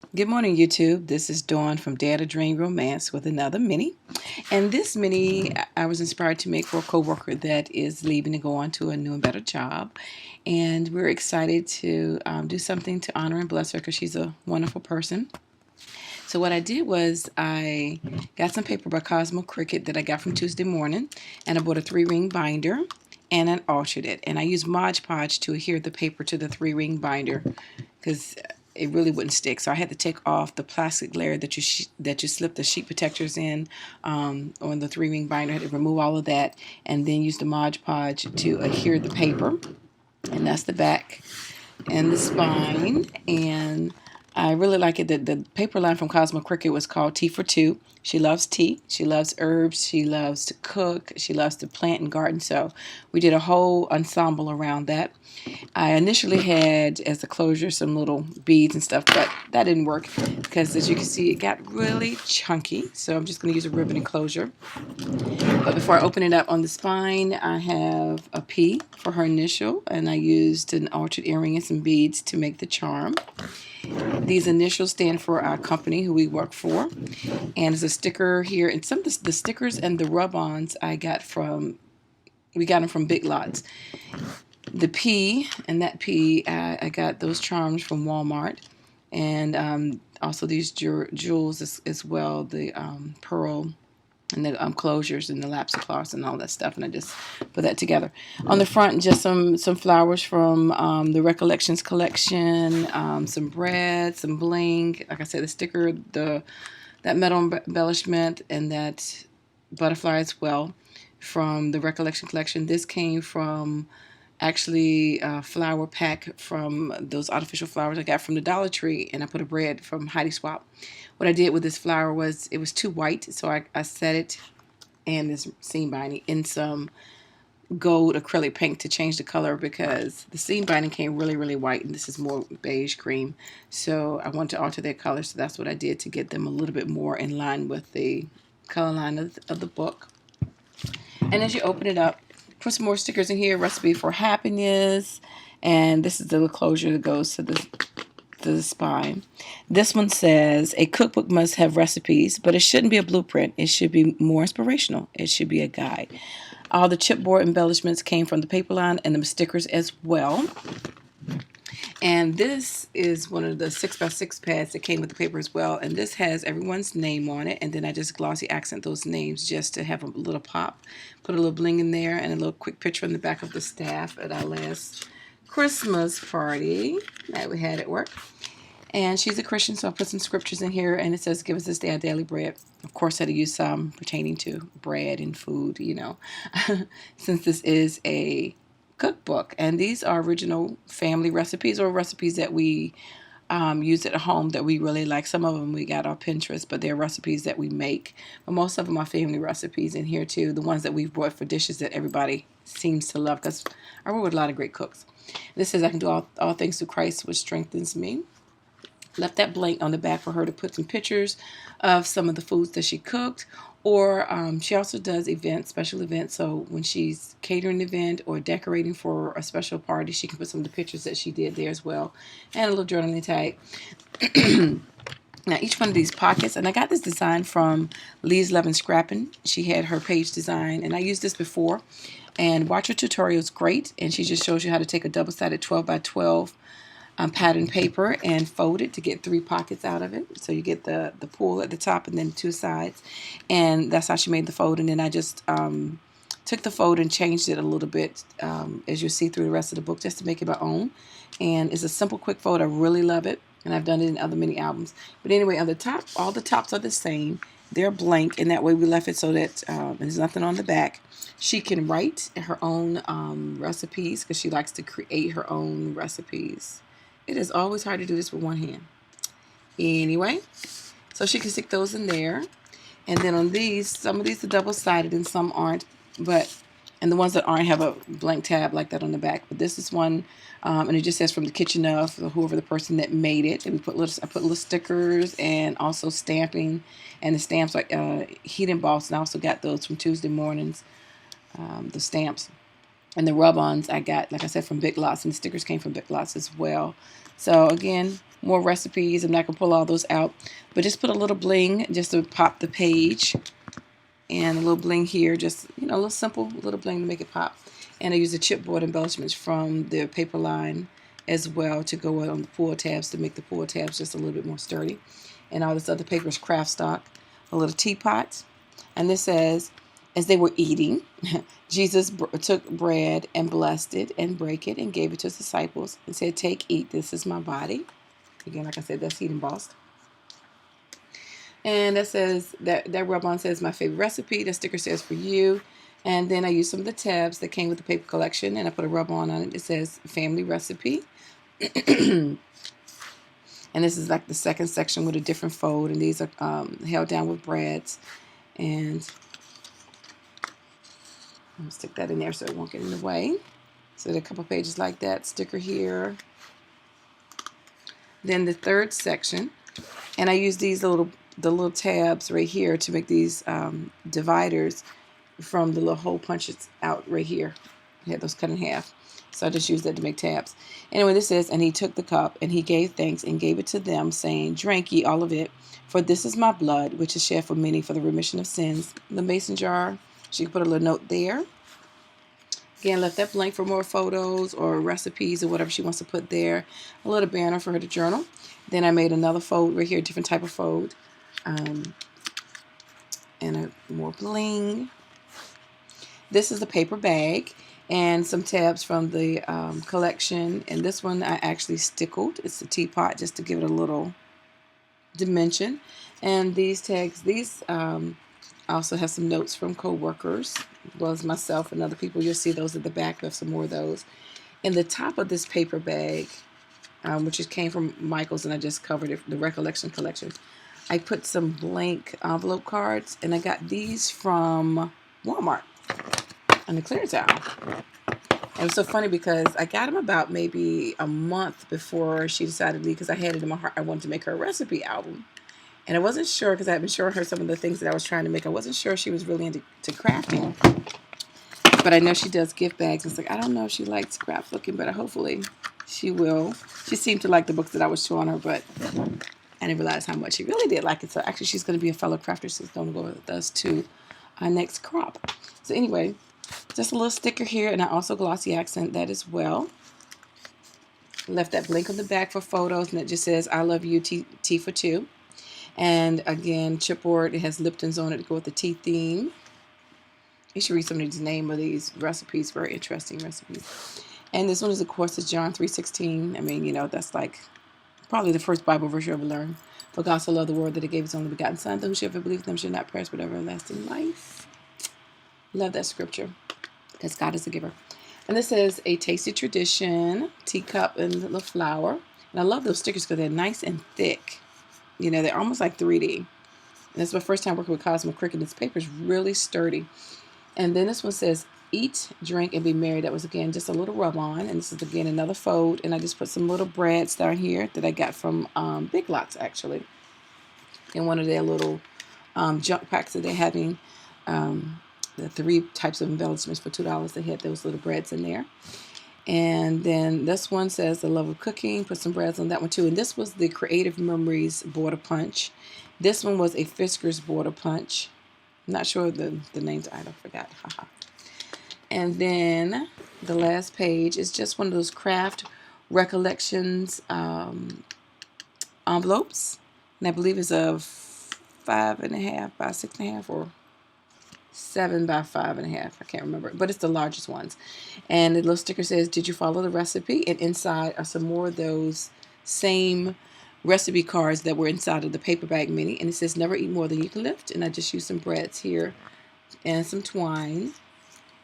Good morning, YouTube. This is Dawn from Dare to Dream Romance with another mini. And this mini I was inspired to make for a coworker that is leaving to go on to a new and better job. And we're excited to do something to honor and bless her because she's a wonderful person. So what I did was I got some paper by Cosmo Cricket that I got from Tuesday morning, and I bought a 3-ring binder and I altered it. And I used Mod Podge to adhere the paper to the 3-ring binder because it really wouldn't stick. So I had to take off the plastic layer that you slip the sheet protectors in on the 3-ring binder. I had to remove all of that and then use the Mod Podge to adhere the paper. And that's the back and the spine. And I really like it. The paper line from Cosmo Cricket was called Tea for Two. She loves tea. She loves herbs. She loves to cook. She loves to plant and garden. So we did a whole ensemble around that. I initially had as a closure some little beads and stuff, but that didn't work because as you can see, it got really chunky. So I'm just going to use a ribbon enclosure. But before I open it up on the spine, I have a P for her initial, and I used an altered earring and some beads to make the charm. These initials stand for our company who we work for. And there's a sticker here, and some of the stickers and the rub-ons we got them from Big Lots. The P and that P, I got those charms from Walmart. And also these jewels as well, the pearl and the closures and the lapsa cloths and all that stuff, and I just put that together. On the front, just some flowers from the Recollections collection, some bread, some bling. Like I said, the sticker, that metal embellishment, and that butterfly as well from the Recollection collection. This came from actually a flower pack from those artificial flowers I got from the Dollar Tree, and I put a bread from Heidi Swap. What I did with this flower was it was too white, so I set it and this seam binding in some gold acrylic paint to change the color because the seam binding came really white and this is more beige cream. So I wanted to alter their color, so that's what I did to get them a little bit more in line with the color line of the book. And as you open it up, put some more stickers in here. Recipe for happiness, and this is the closure that goes to the spine. This one says a cookbook must have recipes, but it shouldn't be a blueprint. It should be more inspirational. It should be a guide. All the chipboard embellishments came from the paper line and the stickers as well. And this is one of the 6x6 pads that came with the paper as well. And this has everyone's name on it. And then I just glossy accent those names just to have a little pop. Put a little bling in there and a little quick picture on the back of the staff at our last Christmas party that we had at work. And she's a Christian, so I put some scriptures in here. And it says, give us this day our daily bread. Of course, I had to use some pertaining to bread and food, since this is a cookbook, and these are original family recipes or recipes that we use at home that we really like. Some of them we got off Pinterest, but they're recipes that we make. But most of them are family recipes in here too. The ones that we've brought for dishes that everybody seems to love because I work with a lot of great cooks. This says I can do all things through Christ, which strengthens me. Left that blank on the back for her to put some pictures of some of the foods that she cooked. Or she also does events, special events. So when she's catering an event or decorating for a special party, she can put some of the pictures that she did there as well. And a little journaling tag. Now, each one of these pockets, and I got this design from Luvsleecrapping. She had her page design, and I used this before. And watch her tutorial is great. And she just shows you how to take a double-sided 12 by 12 pattern paper and fold it to get 3 pockets out of it. So you get the pull at the top and then 2 sides. And that's how she made the fold. And then I just took the fold and changed it a little bit, as you'll see through the rest of the book, just to make it my own. And it's a simple, quick fold. I really love it. And I've done it in other mini albums. But anyway, on the top, all the tops are the same. They're blank, and that way we left it so that there's nothing on the back. She can write her own recipes because she likes to create her own recipes. It is always hard to do this with one hand. Anyway, so she can stick those in there. And then on these, some of these are double-sided and some aren't. And the ones that aren't have a blank tab like that on the back. But this is one, and it just says from the kitchen of whoever the person that made it. And I put little stickers and also stamping. And the stamps like heat embossed. And I also got those from Tuesday mornings, the stamps. And the rub-ons I got, like I said, from Big Lots, and the stickers came from Big Lots as well. So again, more recipes. I'm not going to pull all those out, but just put a little bling just to pop the page, and a little bling here, just, you know, a little simple little bling to make it pop. And I use the chipboard embellishments from the paper line as well to go on the pull tabs to make the pull tabs just a little bit more sturdy. And all this other paper is craft stock. A little teapot. And this says, as they were eating, Jesus took bread and blessed it and brake it and gave it to his disciples and said, take, eat, this is my body. Again, like I said, that's heat embossed. And that says, that rub-on says my favorite recipe. The sticker says for you. And then I used some of the tabs that came with the paper collection, and I put a rub-on it. It says family recipe. And this is like the second section with a different fold, and these are held down with brads. And I'm gonna stick that in there so it won't get in the way. So there are a couple pages like that. Sticker here. Then the third section, and I use these the little tabs right here to make these dividers from the little hole punches out right here. I had those cut in half. So I just used that to make tabs. Anyway, this says, and he took the cup, and he gave thanks, and gave it to them, saying, drink ye all of it, for this is my blood, which is shed for many for the remission of sins. The mason jar, she can put a little note there. Again, left that blank for more photos or recipes or whatever she wants to put there. A little banner for her to journal. Then I made another fold right here, different type of fold. And a more bling. This is the paper bag and some tabs from the collection. And this one I actually stickled. It's a teapot just to give it a little dimension. And these tags, these also have some notes from co-workers, as well as myself and other people. You'll see those at the back. We have some more of those. In the top of this paper bag, which came from Michael's, and I just covered it, the Recollection collection, I put some blank envelope cards, and I got these from Walmart on the clearance aisle. And it was so funny because I got them about maybe a month before she decided to leave, because I had it in my heart I wanted to make her a recipe album. And I wasn't sure, because I had been showing her some of the things that I was trying to make. I wasn't sure she was really into crafting. But I know she does gift bags. It's like, I don't know if she likes scrapbooking, but hopefully she will. She seemed to like the books that I was showing her, but I didn't realize how much she really did like it. So actually she's going to be a fellow crafter. She's going to go with us to our next crop. So anyway, just a little sticker here, and I also glossy accent that as well. Left that blank on the back for photos, and it just says, I love you, T for two. And again, chipboard, it has Lipton's on it to go with the tea theme. You should read some of these names of these recipes, very interesting recipes. And this one is, of course, is John 3:16. I mean, you know, that's like probably the first Bible verse you ever learned. For God so loved the world that he gave his only begotten Son, that whosoever believes them should not perish but have everlasting life. Love that scripture, because God is a giver. And this is a tasty tradition, teacup and little flower. And I love those stickers because they're nice and thick. You know, they're almost like 3D. And this is my first time working with Cosmo Cricket. This paper is really sturdy. And then this one says, eat, drink, and be merry. That was, again, just a little rub-on. And this is, again, another fold. And I just put some little brads down here that I got from Big Lots, actually. In one of their little junk packs that they're having. The 3 types of embellishments for $2. They had those little brads in there. And then this one says the love of cooking. Put some brads on that one too. And this was the Creative Memories border punch. This one was a Fisker's border punch. I'm not sure the names. I forgot. Haha. And then the last page is just one of those craft recollections envelopes. And I believe it's a 5.5 by 6.5 or 7 by 5.5. I can't remember, but it's the largest ones. And the little sticker says, did you follow the recipe? And inside are some more of those same recipe cards that were inside of the paper bag mini. And it says, never eat more than you can lift. And I just used some breads here and some twine.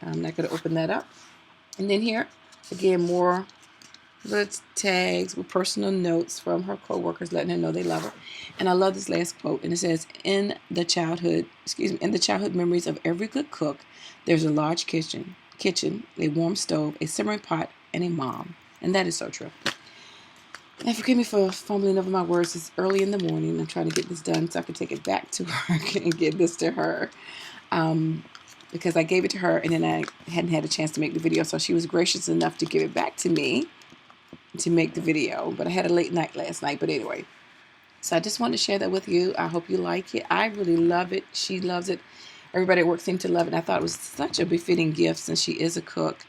I'm not going to open that up. And then here, again, more little tags with personal notes from her co-workers letting her know they love her. And I love this last quote, and it says, in the childhood memories of every good cook, there's a large kitchen, a warm stove, a simmering pot, and a mom. And that is so true. And forgive me for fumbling over my words. It's early in the morning. I'm trying to get this done so I can take it back to work and get this to her. Because I gave it to her and then I hadn't had a chance to make the video. So she was gracious enough to give it back to me to make the video, but I had a late night last night. But anyway, so I just wanted to share that with you. I hope you like it. I really love it. She loves it. Everybody at work seemed to love it. I thought it was such a befitting gift since she is a cook.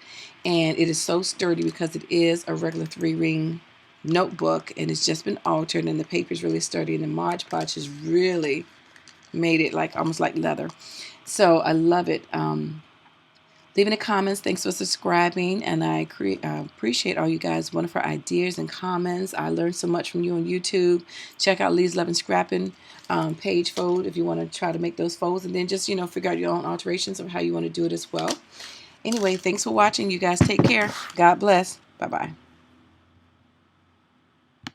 And it is so sturdy because it is a regular 3-ring notebook, and it's just been altered, and the paper is really sturdy, and the Mod Podge has really made it like almost like leather. So I love it. Leave in the comments. Thanks for subscribing, and I appreciate all you guys' wonderful ideas and comments. I learned so much from you on YouTube. Check out Luvsleecrapping page fold if you want to try to make those folds, and then just figure out your own alterations of how you want to do it as well. Anyway, thanks for watching. You guys take care. God bless. Bye bye.